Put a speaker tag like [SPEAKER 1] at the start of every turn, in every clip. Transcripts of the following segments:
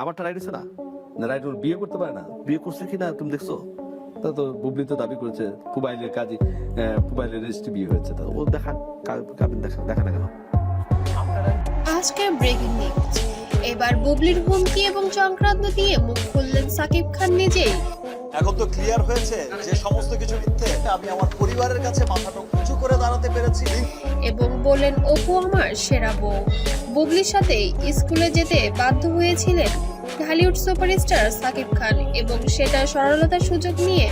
[SPEAKER 1] আমারটা রাইট হচ্ছে না, না রাইট ওর বিয়ে করতে পারে না, বিয়ে করছে কিনা তুমি দেখছো? তা তো বুবলি তো দাবি করেছে পুবাইলের কাজী, পুবাইলের রেজিস্ট্রি বিয়ে হয়েছে, তা ও দেখা কাবিন দেখা না কেন?
[SPEAKER 2] আজকের ব্রেকিং নিউজ, এবার বুবলির হুমকি এবং সংক্রান্ত দিয়ে মুখ খুললেন সাকিব খান নিজেই।
[SPEAKER 3] এখন তো ক্লিয়ার হয়েছে যে সমস্ত কিছু মিথ্যে। আমি আমার পরিবারের কাছে মাথাটা উঁচু করে দাঁড়াতে পেরেছি
[SPEAKER 2] এবং বললেন অপু আমার সেরা বউ। বুবলির সাথে স্কুলে যেতে বাধ্য হয়েছিলেন ঢালিউড সুপারস্টার সাকিব খান, এবং সেটার সরলতার সুযোগ নিয়ে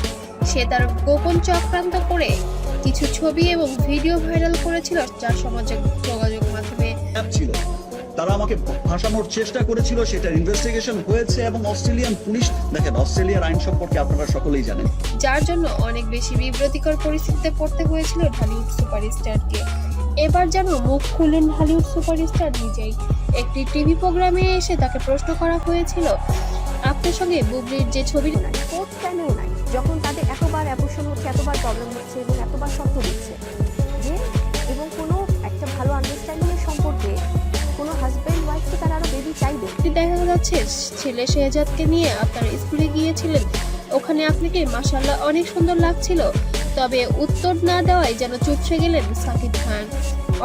[SPEAKER 2] সে তার গোপন চক্রান্ত করে কিছু ছবি এবং ভিডিও ভাইরাল করেছিল, যা সামাজিক যোগাযোগ মাধ্যমে
[SPEAKER 3] ছিল। তারা আমাকে ফাঁসানোর চেষ্টা করেছিল, সেটা ইনভেস্টিগেশন হয়েছে এবং অস্ট্রেলিয়ান পুলিশ, দেখেন অস্ট্রেলিয়ার আইন সম্পর্কে আপনারা সকলেই জানেন,
[SPEAKER 2] যার জন্য অনেক বেশি বিব্রতিকর পরিস্থিতিতে পড়তে হয়েছিল ঢালিউড সুপারস্টারকে। এবার যেন মুখ খুললেন ঢালিউড সুপারস্টার নিজেই। একটি টিভি প্রোগ্রামে এসে তাকে প্রশ্ন করা হয়েছিল, আপনার সঙ্গে বুবলির যে ছবি
[SPEAKER 4] নাই, ফোর্থ টাইমেও নাই, যখন তাদের এতবার অ্যাবর্শন হচ্ছে, এতবার প্রবলেম হচ্ছে এবং এতবার স্বপ্ন দিচ্ছে যে, এবং কোনো একটা ভালো আন্ডারস্ট্যান্ডিংয়ের সম্পর্কে কোনো হাজব্যান্ড ওয়াইফকে তারা আরো বেবি চাইবে।
[SPEAKER 2] দেখা যাচ্ছে ছেলে শেহজাদকে নিয়ে আপনার স্কুলে গিয়েছিলেন, ওখানে আপনাকে মাশাআল্লাহ অনেক সুন্দর লাগছিল, তবে উত্তর না দেওয়ায় যেন চুপসে গেলেন সাকিব খান।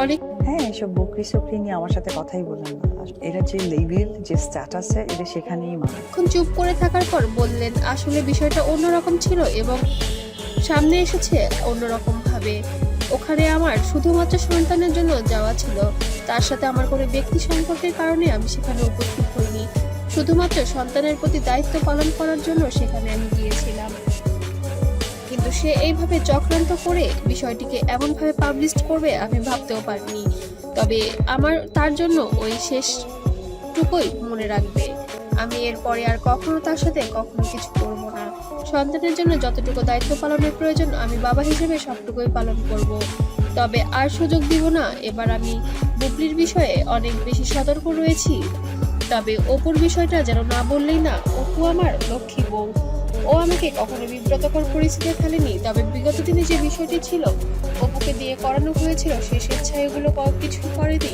[SPEAKER 2] অনেক
[SPEAKER 5] হ্যাঁ, এসব বকরি সকরি নিয়ে আমার সাথে কথাই বললেন না। এরা যে লেভেল, যে স্ট্যাটাসে, এটা সেখানেই মানে।
[SPEAKER 2] এখন চুপ করে থাকার পর বললেন আসলে বিষয়টা অন্যরকম ছিল এবং সামনে এসেছে অন্যরকম ভাবে। ওখানে আমার শুধুমাত্র সন্তানের জন্য যাওয়া ছিল, তার সাথে আমার কোনো ব্যক্তি সম্পর্কের কারণে আমি সেখানে উপস্থিত হইনি, শুধুমাত্র সন্তানের প্রতি দায়িত্ব পালন করার জন্য সেখানে আমি গিয়েছিলাম। কিন্তু সে এইভাবে চক্রান্ত করে বিষয়টিকে এমনভাবে পাবলিশ করবে আমি ভাবতেও পারিনি, তবে আমার তার জন্য ওই শেষটুকুই মনে রাখবে। আমি এরপরে আর কখনো তার সাথে কখনো কিছু করব না। সন্তানের জন্য যতটুকু দায়িত্ব পালনের প্রয়োজন আমি বাবা হিসেবে সবটুকুই পালন করব, তবে আর সুযোগ দিব না। এবার আমি বুবলির বিষয়ে অনেক বেশি সতর্ক রয়েছি, তবে অপুর বিষয়টা যেন না বললেই না। অপু আমার লক্ষ্মী বউ, ও আমাকে কখনো বিব্রতকর পরিস্থিতিতে ফেলেনি, তবে বিগত দিনে যে বিষয়টি ছিল অপুকে দিয়ে করানো হয়েছিল সে স্বেচ্ছায় এগুলো কিছু করেনি।